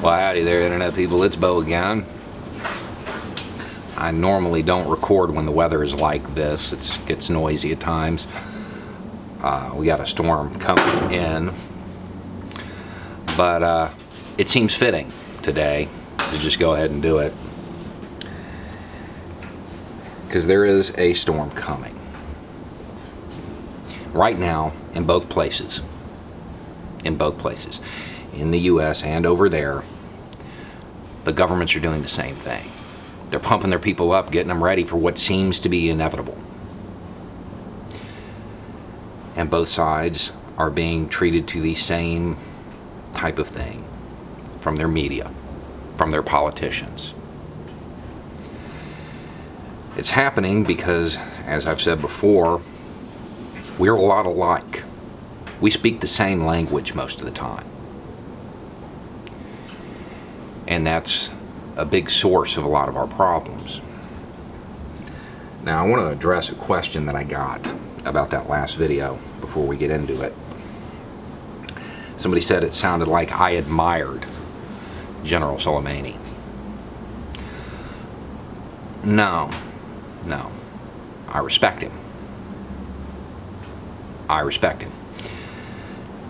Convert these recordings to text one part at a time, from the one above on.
Well, howdy there, Internet people. It's Bo again. I normally don't record when the weather is like this. It gets noisy at times. We got a storm coming in. But it seems fitting today to just go ahead and do it, because there is a storm coming. Right now, in both places. In the U.S. and over there, the governments are doing the same thing. They're pumping their people up, getting them ready for what seems to be inevitable. And both sides are being treated to the same type of thing from their media, from their politicians. It's happening because, as I've said before, we're a lot alike. We speak the same language most of the time. And that's a big source of a lot of our problems. Now, I want to address a question that I got about that last video before we get into it. Somebody said it sounded like I admired General Soleimani. No. I respect him.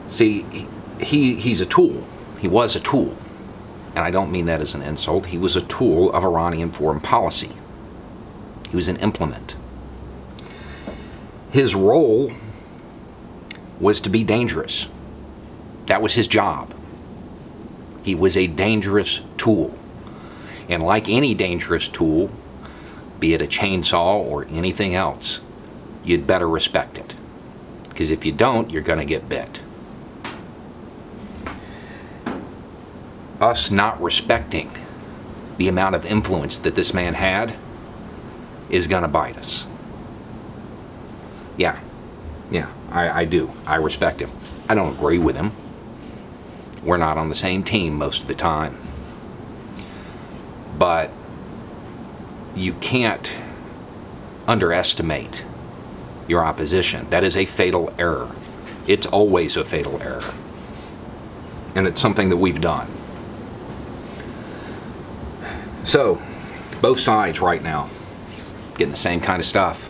See, he's a tool. He was a tool. And I don't mean that as an insult. He was a tool of Iranian foreign policy. He was an implement. His role was to be dangerous. That was his job. He was a dangerous tool. And like any dangerous tool, be it a chainsaw or anything else, you'd better respect it. Because if you don't, you're going to get bit. Us not respecting the amount of influence that this man had is going to bite us. Yeah, I do. I respect him. I don't agree with him. We're not on the same team most of the time. But you can't underestimate your opposition. That is a fatal error. It's always a fatal error. And it's something that we've done. So, both sides right now getting the same kind of stuff.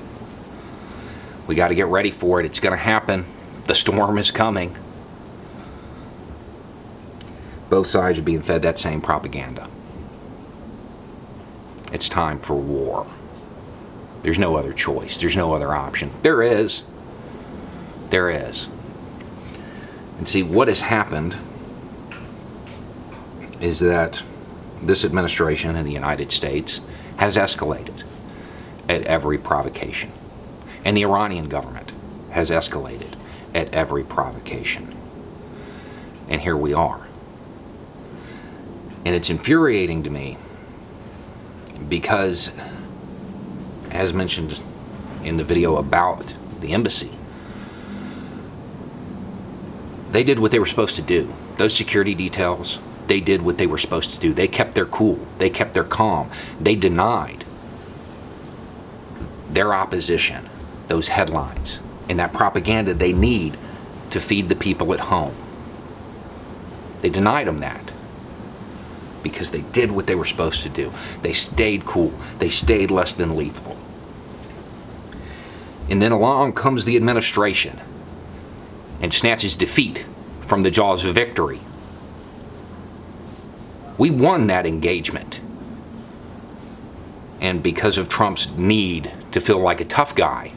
We got to get ready for it. It's going to happen. The storm is coming. Both sides are being fed that same propaganda. It's time for war. There's no other choice. There's no other option. There is. And see, what has happened is that this administration in the United States has escalated at every provocation. And the Iranian government has escalated at every provocation. And here we are. And it's infuriating to me because, as mentioned in the video about the embassy, they did what they were supposed to do. Those security details, they did what they were supposed to do. They kept their cool. They kept their calm. They denied their opposition those headlines and that propaganda they need to feed the people at home. They denied them that because they did what they were supposed to do. They stayed cool. They stayed less than lethal. And then along comes the administration and snatches defeat from the jaws of victory. We won that engagement. And because of Trump's need to feel like a tough guy,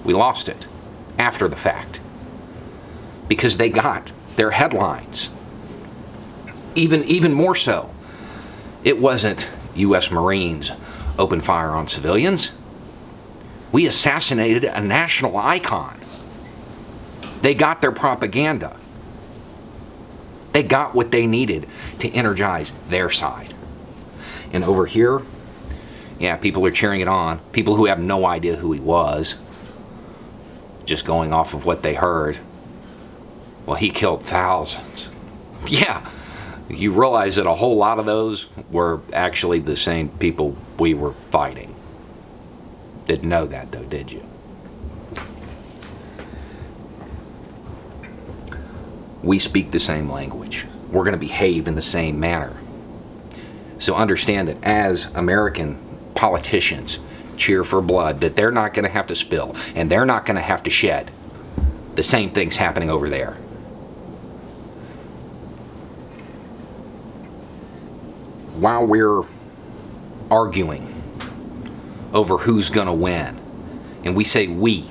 we lost it after the fact. Because they got their headlines. Even more so. It wasn't U.S. Marines open fire on civilians. We assassinated a national icon. They got their propaganda. They got what they needed to energize their side. And over here, yeah, people are cheering it on. People who have no idea who he was, just going off of what they heard. Well, he killed thousands. Yeah, you realize that a whole lot of those were actually the same people we were fighting. Didn't know that though, did you? We speak the same language. we're going to behave in the same manner. So understand that as American politicians cheer for blood that they're not going to have to spill and they're not going to have to shed, the same thing's happening over there. While we're arguing over who's going to win, and we say we're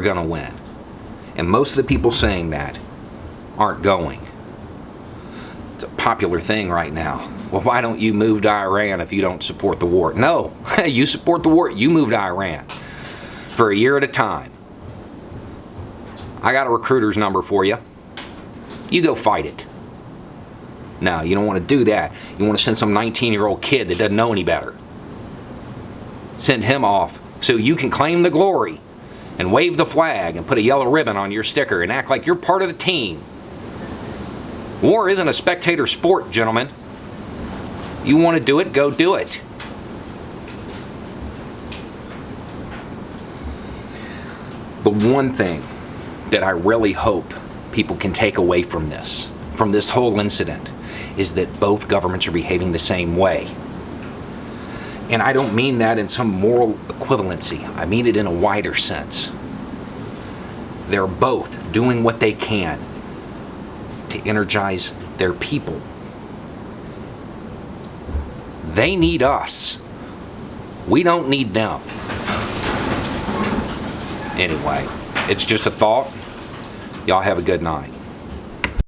going to win, and most of the people saying that aren't going. It's a popular thing right now. Well, why don't you move to Iran if you don't support the war? No, you support the war, you move to Iran for a year at a time. I got a recruiter's number for you. You go fight it. No, you don't want to do that. You want to send some 19-year-old kid that doesn't know any better. Send him off so you can claim the glory and wave the flag and put a yellow ribbon on your sticker and act like you're part of the team. War isn't a spectator sport, gentlemen. You want to do it, go do it. The one thing that I really hope people can take away from this whole incident, is that both governments are behaving the same way. And I don't mean that in some moral equivalency. I mean it in a wider sense. They're both doing what they can to energize their people. They need us. We don't need them. Anyway, it's just a thought. Y'all have a good night.